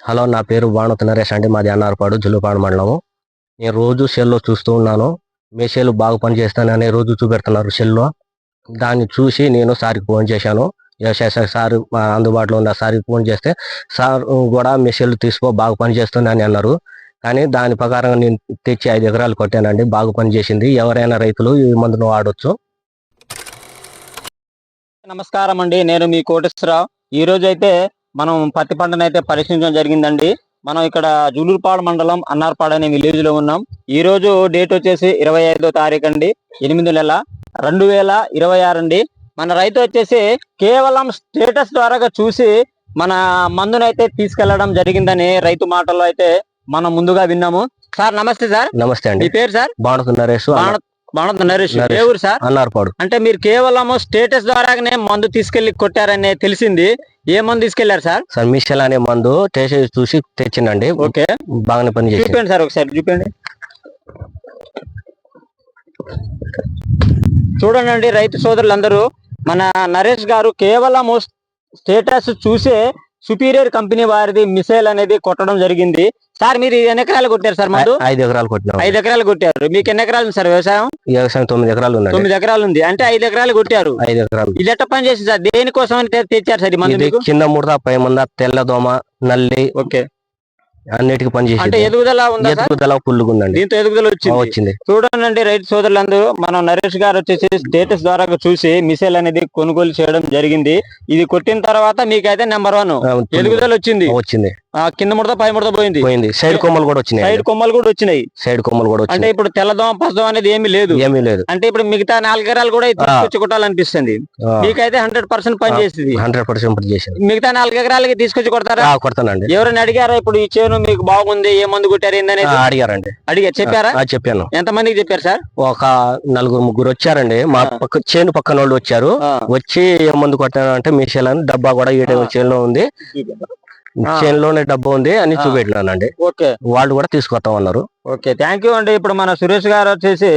Hello, నా పేరు బాణోతు నరేష్ అండి. మాది అన్నారపాడు, జుల్లుపాడు మండలము. నేను రోజు సెల్లో చూస్తూ ఉన్నాను. మీ సెల్ బాగా పనిచేస్తానని రోజు చూపెడుతున్నారు సెల్లో. దాన్ని చూసి నేను సార్కి ఫోన్ చేశాను. సార్ అందుబాటులో ఉన్న సార్కి ఫోన్ చేస్తే సార్ కూడా మీ సెల్ తీసుకో బాగా పనిచేస్తుందని అన్నారు. కానీ దాని ప్రకారం నేను తెచ్చి 5 ఎకరాలు కొట్టానండి. బాగా పనిచేసింది. ఎవరైనా రైతులు ఈ మందును వాడొచ్చు. నమస్కారం అండి, నేను మీ కోటేశ్వరరావు. ఈ రోజు అయితే మనం పత్తి పంటను అయితే పరిశీలించడం జరిగిందండి. మనం ఇక్కడ జూలూరుపాడు మండలం అన్నారపాడు అనే విలేజ్ లో ఉన్నాం. ఈ రోజు డేట్ వచ్చేసి 25వ తారీఖు అండి, 8వ నెల 2026 అండి. మన రైతు వచ్చేసి కేవలం స్టేటస్ ద్వారా చూసి మన మందునైతే తీసుకెళ్లడం జరిగిందని రైతు మాటల్లో అయితే మనం ముందుగా విన్నాము. సార్ నమస్తే. సార్ నమస్తే అండి. మీ పేరు సార్? బాణోతు నరేష్. బాణోతు నరేష్. ఏ ఊరు సార్? అన్నారపాడు. అంటే మీరు కేవలం స్టేటస్ ద్వారానే మందు తీసుకెళ్లి కొట్టారని తెలిసింది. ఏ మందు తీసుకెళ్లారు సార్? సార్ మిషల్ అనే మందు టేస్ట్ చూసి తెచ్చిందండి. ఓకే, బాగానే పని చేసింది. చూపండి సార్, ఒకసారి చూపండి. చూడండి రైతు సోదరులందరూ, మన నరేష్ గారు కేవలం స్టేటస్ చూసే సుపీరియర్ కంపెనీ వారిది మిసైల్ అనేది కొట్టడం జరిగింది. సార్ మీరు ఎన్ని ఎకరాలు కొట్టారు సార్? మందు 5 ఎకరాలు కొట్టినాం. 5 ఎకరాలు కొట్టారు. మీకు ఎన్ని ఎకరాలు ఉంది సార్ వ్యవసాయం? 9 ఎకరాలు ఉంది. 9 ఎకరాలు ఉంది అంటే 5 ఎకరాలు కొట్టారు. 5 ఎకరాలు. ఇది ఎట్ట పని చేసింది సార్? దేనికోసం అని తెచ్చారు సార్ ఈ మందు? కింద ముడత, పై మంద, తెల్లదోమ, నల్లి, ఓకే, అన్నిటికీ పని చేసి. అంటే ఎదుగుదల ఉందా? ఎదుగుదల పుల్లుగుందండి. దీంతో ఎదుగుదల వచ్చింది. చూడండి రైతు సోదరులందరూ, మనం నరేష్ గారు వచ్చేసి స్టేటస్ ద్వారా చూసి మిసైల్ అనేది కొనుగోలు చేయడం జరిగింది. ఇది కొట్టిన తర్వాత మీకైతే నెంబర్ 1 ఎదుగుదల వచ్చింది. కింద ముడత, పై ముడత పోయింది. సైడ్ కొమ్మలు కూడా వచ్చినాయి. అంటే ఇప్పుడు తెల్లదోమ, పసదోమ అనేది ఏమీ లేదు. అంటే ఇప్పుడు మిగతా 4 ఎకరాలు కూడా తీసుకొచ్చి కొట్టాలనిపిస్తుంది. మీకైతే 100% పని చేసింది. 100% పని చేసింది. మిగతా 4 ఎకరాలకి తీసుకొచ్చి కొడతారా? కొడతానండి. ఎవరైనా అడిగారా ఇప్పుడు ఈ చేను మీకు బాగుంది, ఏ మందు కొట్టారు ఏందనేది? అడిగారండి. చెప్పారా? చెప్పాను. ఎంత మందికి చెప్పారు సార్? ఒక 4-3 వచ్చారండి. మా చేను పక్కన వాళ్ళు వచ్చారు. వచ్చి ఏ మందు కొట్టాను అంటే మిషల్ అని డబ్బా కూడా చేనులో ఉంది, చేనులోనే డబ్బా ఉంది అని చూపెట్టినానండి. ఓకే, వాళ్ళు కూడా తీసుకొస్తామన్నారు. ఓకే, థ్యాంక్ యూ అండి. ఇప్పుడు మన సురేష్ గారు వచ్చేసి,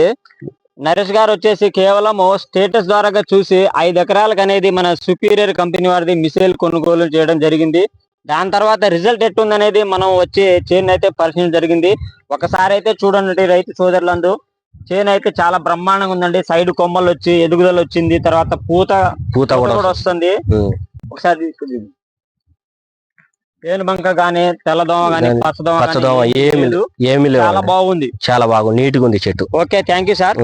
నరేష్ గారు వచ్చేసి కేవలం స్టేటస్ ద్వారా చూసి 5 ఎకరాలకు అనేది మన సుపీరియర్ కంపెనీ వారిది మిసైల్ కొనుగోలు చేయడం జరిగింది. దాని తర్వాత రిజల్ట్ ఎట్టుంది అనేది మనం వచ్చి చేను అయితే పరిశీలన జరిగింది. ఒకసారి అయితే చూడండి రైతు సోదరులందరూ, చేను అయితే చాలా బ్రహ్మాండంగా ఉందండి. సైడ్ కొమ్మలు వచ్చి ఎదుగుదల వచ్చింది. తర్వాత పూత కూడా వస్తుంది. ఒకసారి తీసుకుంది. పేను బంక గానీ, తెల్లదోమ గానీ, పచ్చదోమ ఏమీ లేదు. చాలా బాగుంది. నీట్ గా ఉంది చెట్టు. Okay, thank you sir.